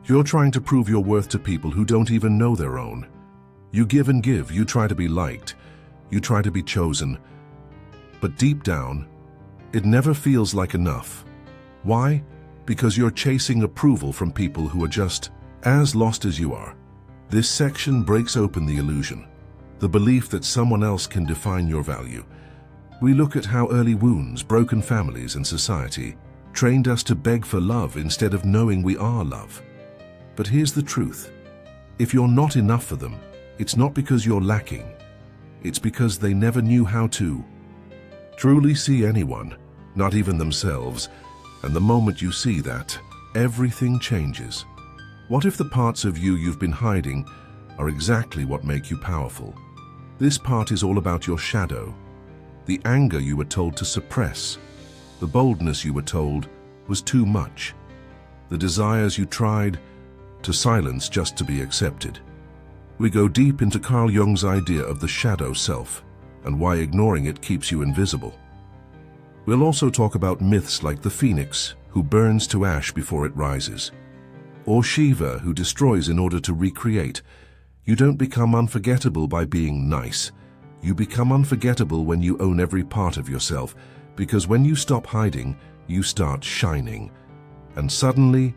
You're trying to prove your worth to people who don't even know their own. You give and give, you try to be liked, you try to be chosen. But deep down, it never feels like enough. Why? Because you're chasing approval from people who are just as lost as you are. This section breaks open the illusion, the belief that someone else can define your value. We look at how early wounds, broken families, and society trained us to beg for love instead of knowing we are love. But here's the truth. If you're not enough for them, it's not because you're lacking. It's because they never knew how to truly see anyone, not even themselves. And the moment you see that, everything changes. What if the parts of you you've been hiding are exactly what make you powerful? This part is all about your shadow, the anger you were told to suppress, the boldness you were told was too much, the desires you tried to silence just to be accepted. We go deep into Carl Jung's idea of the shadow self and why ignoring it keeps you invisible. We'll also talk about myths like the phoenix, who burns to ash before it rises, or Shiva, who destroys in order to recreate. You don't become unforgettable by being nice. You become unforgettable when you own every part of yourself, because when you stop hiding, you start shining. And suddenly,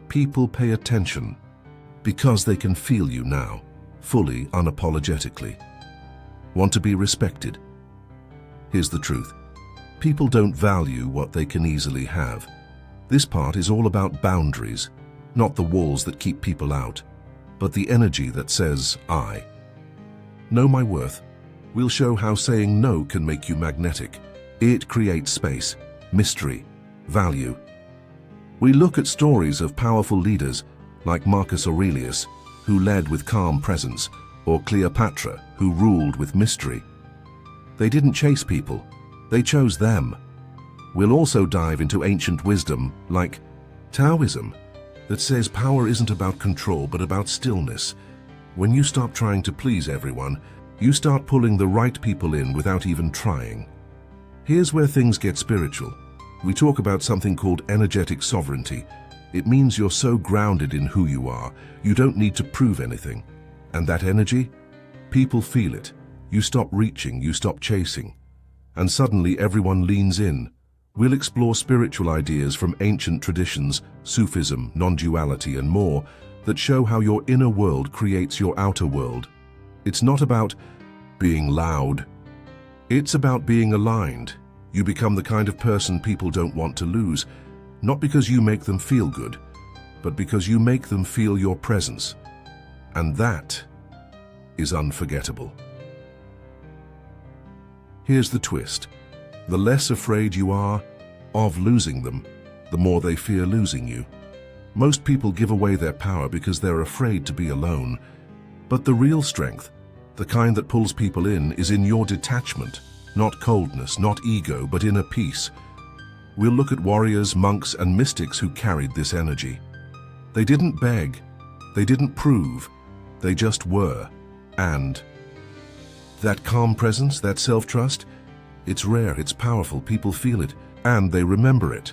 people pay attention because they can feel you now, fully, unapologetically. Want to be respected? Here's the truth. People don't value what they can easily have. This part is all about boundaries, not the walls that keep people out, but the energy that says, I know my worth. We'll show how saying no can make you magnetic. It creates space, mystery, value. We look at stories of powerful leaders like Marcus Aurelius, who led with calm presence, or Cleopatra, who ruled with mystery. They didn't chase people, they chose them. We'll also dive into ancient wisdom like Taoism, that says power isn't about control but about stillness. When you stop trying to please everyone, you start pulling the right people in without even trying. Here's where things get spiritual. We talk about something called energetic sovereignty. It means you're so grounded in who you are, you don't need to prove anything. And that energy? People feel it. You stop reaching, you stop chasing. And suddenly everyone leans in. We'll explore spiritual ideas from ancient traditions, Sufism, non-duality, and more, that show how your inner world creates your outer world. It's not about being loud. It's about being aligned. You become the kind of person people don't want to lose, not because you make them feel good, but because you make them feel your presence. And that is unforgettable. Here's the twist. The less afraid you are of losing them, the more they fear losing you. Most people give away their power because they're afraid to be alone. But the real strength, the kind that pulls people in, is in your detachment, not coldness, not ego, but inner peace. We'll look at warriors, monks, and mystics who carried this energy. They didn't beg, they didn't prove, they just were. And that calm presence, that self-trust, it's rare, it's powerful, people feel it, and they remember it.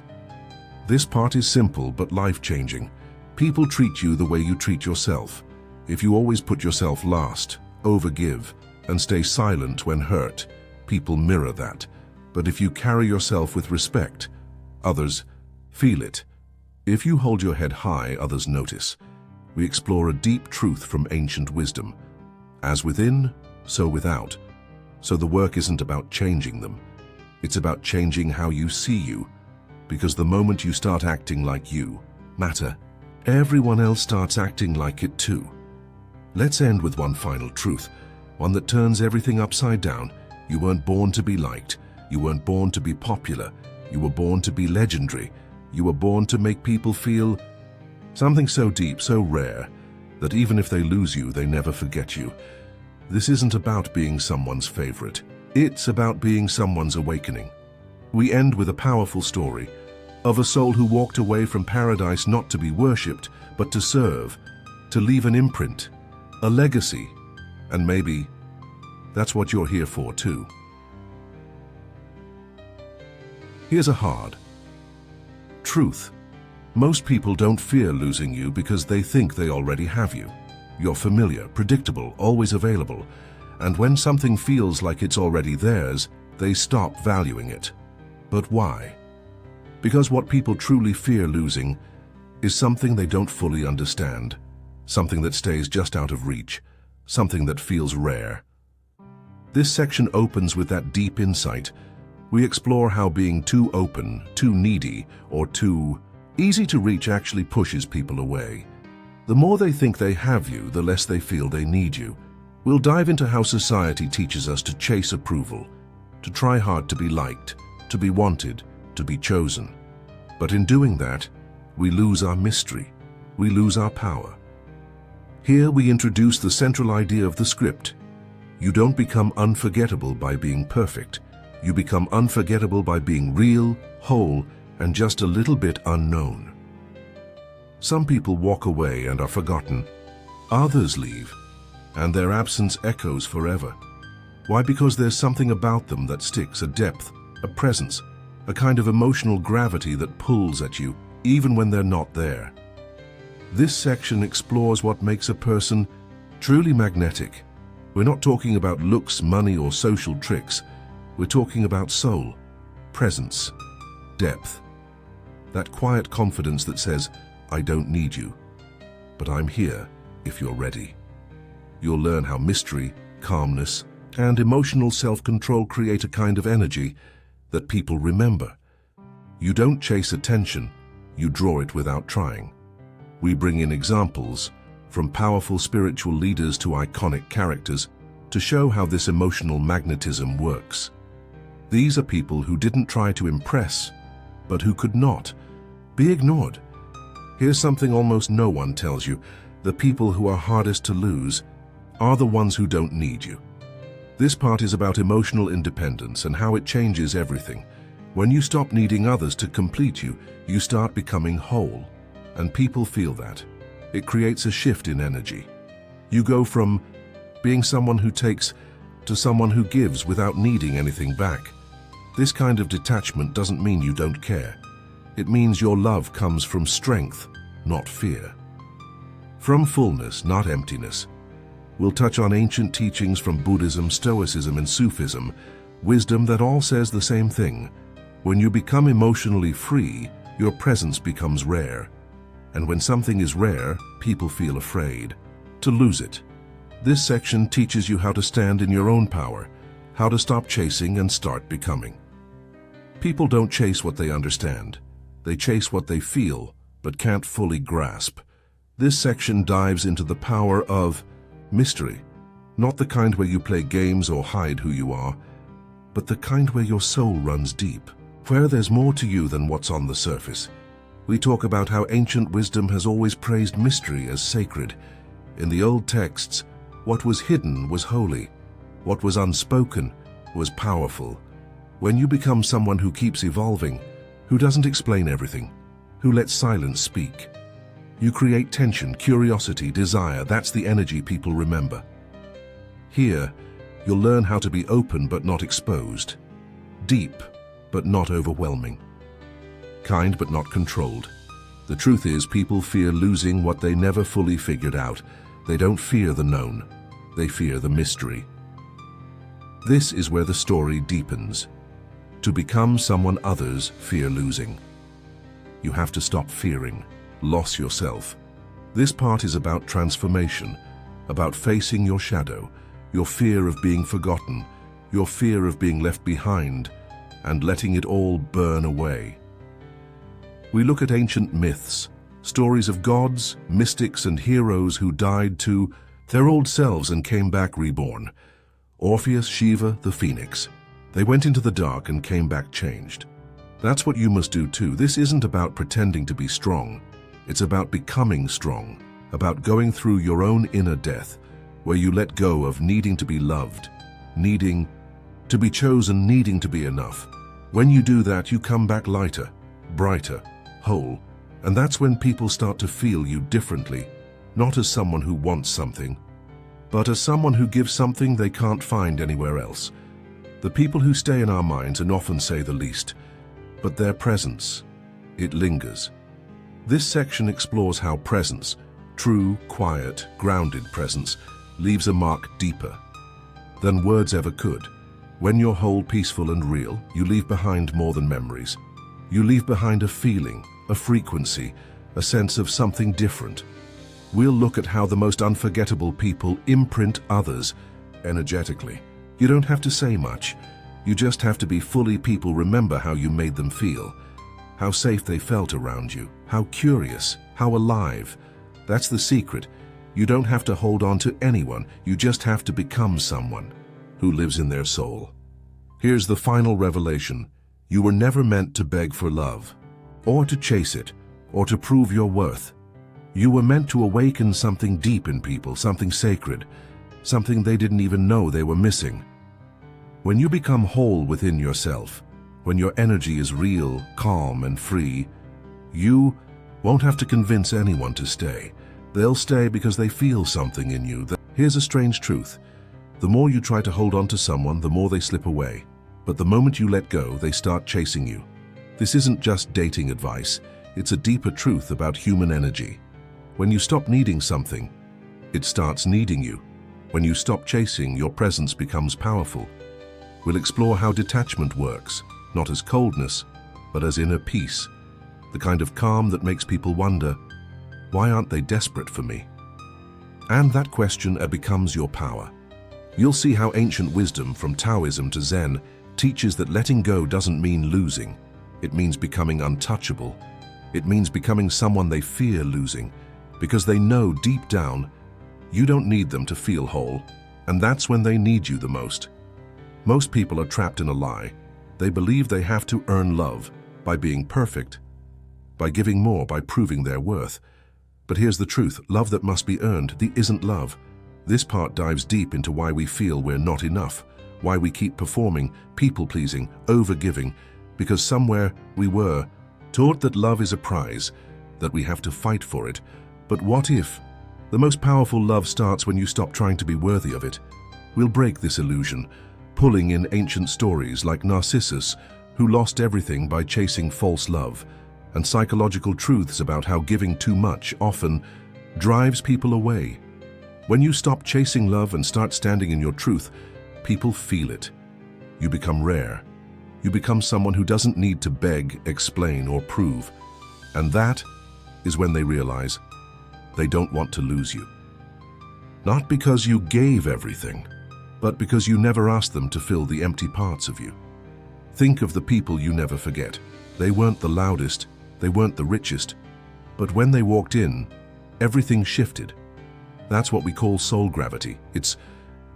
This part is simple but life-changing. People treat you the way you treat yourself. If you always put yourself last, overgive, and stay silent when hurt, people mirror that. But if you carry yourself with respect, others feel it. If you hold your head high, others notice. We explore a deep truth from ancient wisdom. As within, so without. So the work isn't about changing them. It's about changing how you see you. Because the moment you start acting like you matter, everyone else starts acting like it too. Let's end with one final truth, one that turns everything upside down. You weren't born to be liked. You weren't born to be popular. You were born to be legendary. You were born to make people feel something so deep, so rare, that even if they lose you, they never forget you. This isn't about being someone's favorite. It's about being someone's awakening. We end with a powerful story of a soul who walked away from paradise not to be worshipped, but to serve, to leave an imprint, a legacy. And maybe that's what you're here for too. Here's a hard truth. Most people don't fear losing you because they think they already have you. You're familiar, predictable, always available, and when something feels like it's already theirs, they stop valuing it. But why? Because what people truly fear losing is something they don't fully understand, something that stays just out of reach, something that feels rare. This section opens with that deep insight. We explore how being too open, too needy, or too easy to reach actually pushes people away. The more they think they have you, the less they feel they need you. We'll dive into how society teaches us to chase approval, to try hard to be liked, to be wanted, to be chosen. But in doing that, we lose our mystery, we lose our power. Here we introduce the central idea of the script. You don't become unforgettable by being perfect. You become unforgettable by being real, whole, and just a little bit unknown. Some people walk away and are forgotten. Others leave, and their absence echoes forever. Why? Because there's something about them that sticks, a depth, a presence, a kind of emotional gravity that pulls at you, even when they're not there. This section explores what makes a person truly magnetic. We're not talking about looks, money, or social tricks. We're talking about soul, presence, depth. That quiet confidence that says, I don't need you, but I'm here if you're ready. You'll learn how mystery, calmness, and emotional self-control create a kind of energy that people remember. You don't chase attention, you draw it without trying. We bring in examples, from powerful spiritual leaders to iconic characters, to show how this emotional magnetism works. These are people who didn't try to impress, but who could not be ignored. Here's something almost no one tells you. The people who are hardest to lose are the ones who don't need you. This part is about emotional independence and how it changes everything. When you stop needing others to complete you, you start becoming whole. And people feel that. It creates a shift in energy. You go from being someone who takes to someone who gives without needing anything back. This kind of detachment doesn't mean you don't care. It means your love comes from strength, not fear. From fullness, not emptiness. We'll touch on ancient teachings from Buddhism, Stoicism, and Sufism, wisdom that all says the same thing. When you become emotionally free, your presence becomes rare. And when something is rare, people feel afraid to lose it. This section teaches you how to stand in your own power, how to stop chasing and start becoming. People don't chase what they understand. They chase what they feel, but can't fully grasp. This section dives into the power of mystery, not the kind where you play games or hide who you are, but the kind where your soul runs deep, where there's more to you than what's on the surface. We talk about how ancient wisdom has always praised mystery as sacred. In the old texts, what was hidden was holy. What was unspoken was powerful. When you become someone who keeps evolving, who doesn't explain everything, who lets silence speak, you create tension, curiosity, desire. That's the energy people remember. Here, you'll learn how to be open but not exposed, deep but not overwhelming, kind but not controlled. The truth is, people fear losing what they never fully figured out. They don't fear the known, they fear the mystery. This is where the story deepens. To become someone others fear losing, you have to stop fearing loss yourself. This part is about transformation, about facing your shadow, your fear of being forgotten, your fear of being left behind, and letting it all burn away. We look at ancient myths, stories of gods, mystics, and heroes who died to their old selves and came back reborn. Orpheus, Shiva, the Phoenix. They went into the dark and came back changed. That's what you must do too. This isn't about pretending to be strong. It's about becoming strong, about going through your own inner death, where you let go of needing to be loved, needing to be chosen, needing to be enough. When you do that, you come back lighter, brighter, whole, and that's when people start to feel you differently, not as someone who wants something, but as someone who gives something they can't find anywhere else. The people who stay in our minds and often say the least, but their presence, it lingers. This section explores how presence, true, quiet, grounded presence, leaves a mark deeper than words ever could. When you're whole, peaceful and real, you leave behind more than memories. You leave behind a feeling, a frequency, a sense of something different. We'll look at how the most unforgettable people imprint others energetically. You don't have to say much. You just have to be fully. People remember how you made them feel, how safe they felt around you, how curious, how alive. That's the secret. You don't have to hold on to anyone. You just have to become someone who lives in their soul. Here's the final revelation. You were never meant to beg for love, or to chase it, or to prove your worth. You were meant to awaken something deep in people, something sacred, something they didn't even know they were missing. When you become whole within yourself, when your energy is real, calm, and free, you won't have to convince anyone to stay. They'll stay because they feel something in you. Here's a strange truth. The more you try to hold on to someone, the more they slip away. But the moment you let go, they start chasing you. This isn't just dating advice. It's a deeper truth about human energy. When you stop needing something, it starts needing you. When you stop chasing, your presence becomes powerful. We'll explore how detachment works, not as coldness, but as inner peace. The kind of calm that makes people wonder, why aren't they desperate for me? And that question becomes your power. You'll see how ancient wisdom, from Taoism to Zen, teaches that letting go doesn't mean losing. It means becoming untouchable. It means becoming someone they fear losing, because they know deep down you don't need them to feel whole, and that's when they need you the most. Most people are trapped in a lie. They believe they have to earn love by being perfect, by giving more, by proving their worth. But here's the truth. Love that must be earned, isn't love. This part dives deep into why we feel we're not enough, why we keep performing, people-pleasing, over-giving, because somewhere we were taught that love is a prize, that we have to fight for it. But what if? The most powerful love starts when you stop trying to be worthy of it. We'll break this illusion, pulling in ancient stories like Narcissus, who lost everything by chasing false love, and psychological truths about how giving too much often drives people away. When you stop chasing love and start standing in your truth, people feel it. You become rare. You become someone who doesn't need to beg, explain, or prove. And that is when they realize they don't want to lose you. Not because you gave everything, but because you never asked them to fill the empty parts of you. Think of the people you never forget. They weren't the loudest, they weren't the richest, but when they walked in, everything shifted. That's what we call soul gravity. It's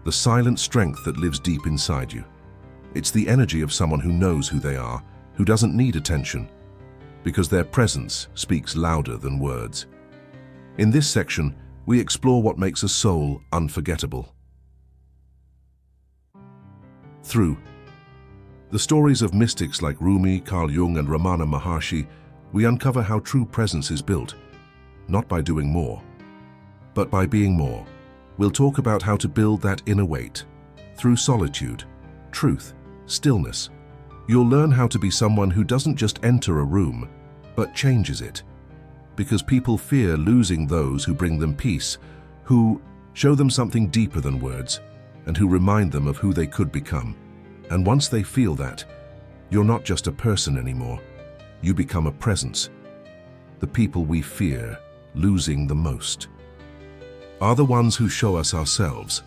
the silent strength that lives deep inside you. It's the energy of someone who knows who they are, who doesn't need attention, because their presence speaks louder than words. In this section, we explore what makes a soul unforgettable. Through the stories of mystics like Rumi, Carl Jung, and Ramana Maharshi, we uncover how true presence is built, not by doing more, but by being more. We'll talk about how to build that inner weight through solitude, truth, stillness. You'll learn how to be someone who doesn't just enter a room, but changes it. Because people fear losing those who bring them peace, who show them something deeper than words, and who remind them of who they could become. And once they feel that, you're not just a person anymore. You become a presence. The people we fear losing the most are the ones who show us ourselves.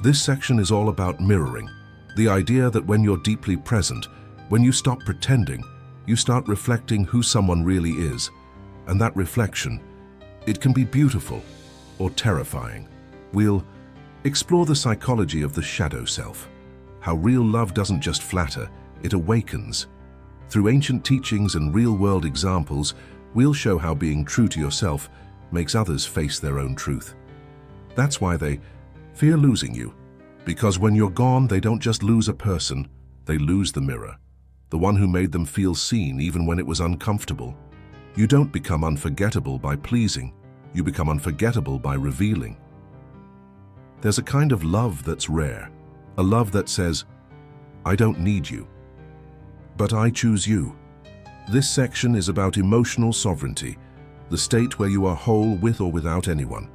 This section is all about mirroring. The idea that when you're deeply present, when you stop pretending, you start reflecting who someone really is. And that reflection, it can be beautiful or terrifying. We'll explore the psychology of the shadow self, how real love doesn't just flatter, it awakens. Through ancient teachings and real-world examples, we'll show how being true to yourself makes others face their own truth. That's why they fear losing you, because when you're gone, they don't just lose a person, they lose the mirror, the one who made them feel seen even when it was uncomfortable. You don't become unforgettable by pleasing, you become unforgettable by revealing. There's a kind of love that's rare, a love that says, I don't need you, but I choose you. This section is about emotional sovereignty, the state where you are whole with or without anyone.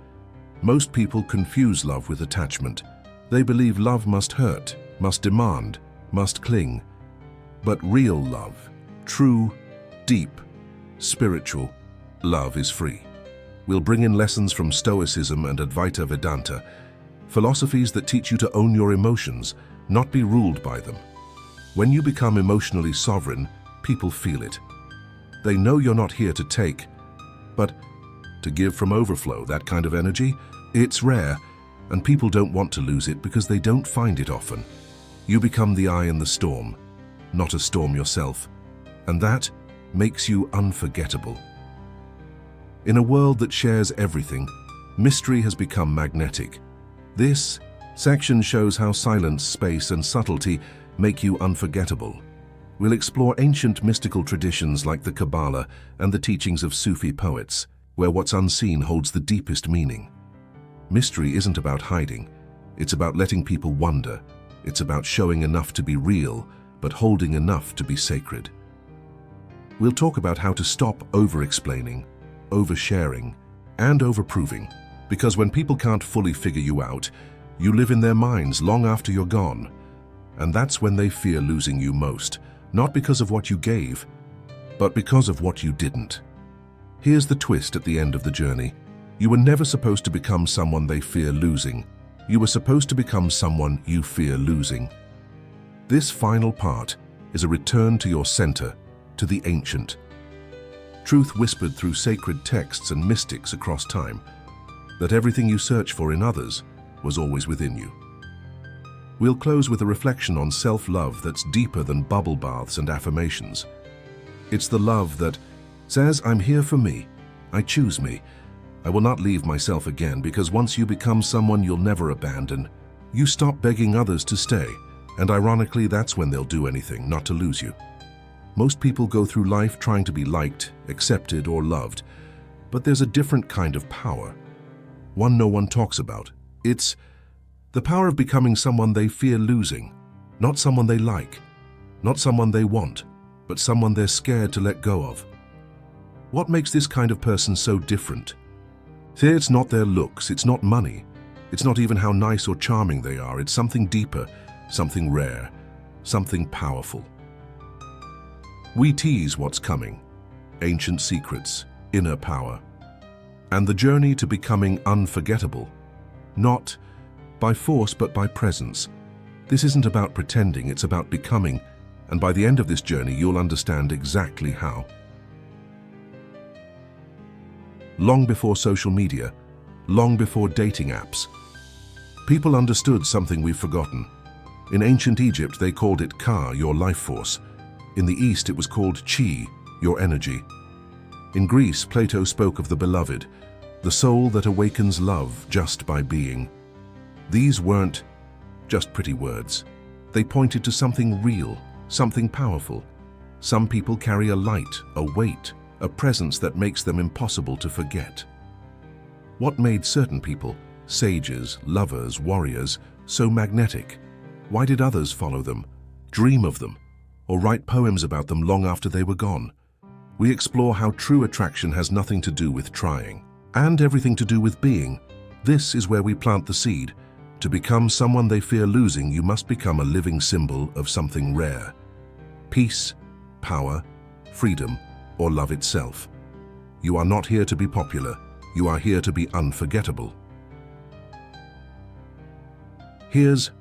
Most people confuse love with attachment. They believe love must hurt, must demand, must cling. But real love, true, deep, spiritual love is free. We'll bring in lessons from Stoicism and Advaita Vedanta, philosophies that teach you to own your emotions, not be ruled by them. When you become emotionally sovereign, people feel it. They know you're not here to take, but to give from overflow. That kind of energy, it's rare, and people don't want to lose it because they don't find it often. You become the eye in the storm, not a storm yourself, and that makes you unforgettable. In a world that shares everything, mystery has become magnetic. This section shows how silence, space, and subtlety make you unforgettable. We'll explore ancient mystical traditions like the Kabbalah and the teachings of Sufi poets, where what's unseen holds the deepest meaning. Mystery isn't about hiding. It's about letting people wonder. It's about showing enough to be real, but holding enough to be sacred. We'll talk about how to stop over-explaining, oversharing, and overproving, because when people can't fully figure you out, you live in their minds long after you're gone. And that's when they fear losing you most, not because of what you gave, but because of what you didn't. Here's the twist at the end of the journey. You were never supposed to become someone they fear losing. You were supposed to become someone you fear losing. This final part is a return to your center, to the ancient. Truth whispered through sacred texts and mystics across time, that everything you search for in others was always within you. We'll close with a reflection on self-love that's deeper than bubble baths and affirmations. It's the love that says, I'm here for me, I choose me, I will not leave myself again, because once you become someone you'll never abandon, you stop begging others to stay, and ironically that's when they'll do anything not to lose you. Most people go through life trying to be liked, accepted, or loved, but there's a different kind of power, one no one talks about. It's the power of becoming someone they fear losing, not someone they like, not someone they want, but someone they're scared to let go of. What makes this kind of person so different? Here, it's not their looks, it's not money, it's not even how nice or charming they are, it's something deeper, something rare, something powerful. We tease what's coming, ancient secrets, inner power, and the journey to becoming unforgettable, not by force but by presence. This isn't about pretending, it's about becoming, and by the end of this journey you'll understand exactly how. Long before social media, long before dating apps, people understood something we've forgotten. In ancient Egypt they called it Ka, your life force. In the East it was called Chi, your energy. In Greece, Plato spoke of the beloved, the soul that awakens love just by being. These weren't just pretty words. They pointed to something real, something powerful. Some people carry a light, a weight, a presence that makes them impossible to forget. What made certain people, sages, lovers, warriors, so magnetic? Why did others follow them, dream of them, or write poems about them long after they were gone? We explore how true attraction has nothing to do with trying, and everything to do with being. This is where we plant the seed. To become someone they fear losing, you must become a living symbol of something rare. Peace, power, freedom, or love itself. You are not here to be popular. You are here to be unforgettable. Here's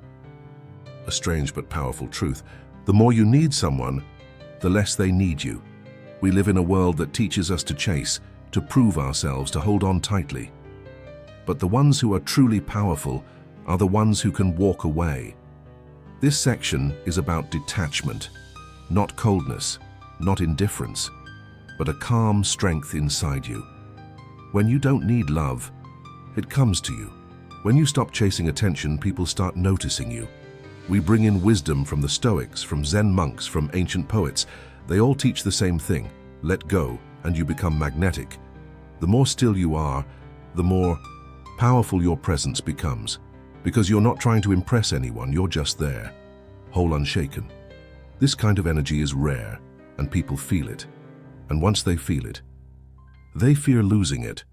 a strange but powerful truth. The more you need someone, the less they need you. We live in a world that teaches us to chase, to prove ourselves, to hold on tightly. But the ones who are truly powerful are the ones who can walk away. This section is about detachment, not coldness, not indifference, but a calm strength inside you. When you don't need love, it comes to you. When you stop chasing attention, people start noticing you. We bring in wisdom from the Stoics, from Zen monks, from ancient poets. They all teach the same thing: let go, and you become magnetic. The more still you are, the more powerful your presence becomes, because you're not trying to impress anyone, you're just there, whole, unshaken. This kind of energy is rare, and people feel it. And once they feel it, They fear losing it.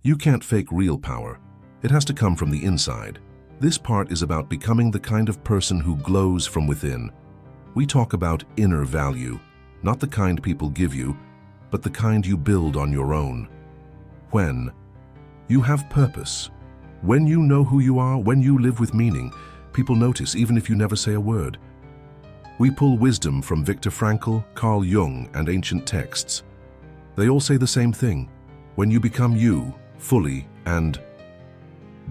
You can't fake real power. It has to come from the inside. This part is about becoming the kind of person who glows from within. We talk about inner value, not the kind people give you, but the kind you build on your own. When you have purpose, when you know who you are, when you live with meaning, people notice even if you never say a word. We pull wisdom from Viktor Frankl, Carl Jung, and ancient texts. They all say the same thing. When you become you, fully and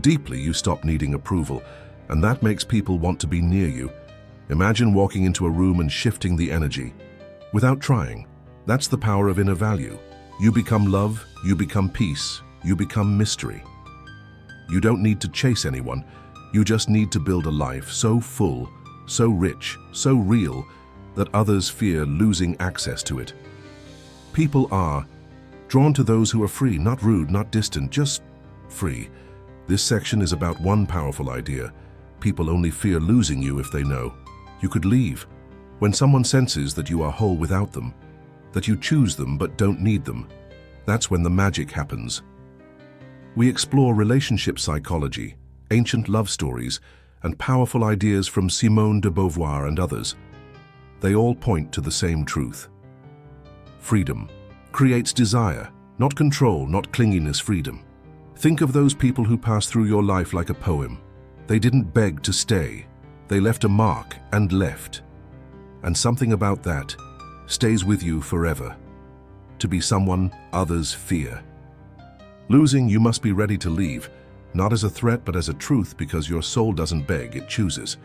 deeply, you stop needing approval, and that makes people want to be near you. Imagine walking into a room and shifting the energy. Without trying. That's the power of inner value. You become love, you become peace, you become mystery. You don't need to chase anyone. You just need to build a life so full, so rich, so real, that others fear losing access to it. People are drawn to those who are free, not rude, not distant, just free. This section is about one powerful idea. People only fear losing you if they know you could leave. When someone senses that you are whole without them, that you choose them but don't need them, that's when the magic happens. We explore relationship psychology, ancient love stories, and powerful ideas from Simone de Beauvoir and others. They all point to the same truth. Freedom creates desire, not control, not clinginess, freedom. Think of those people who pass through your life like a poem. They didn't beg to stay. They left a mark and left. And something about that stays with you forever. To be someone others fear. Losing, you must be ready to leave, not as a threat but as a truth, because your soul doesn't beg, it chooses.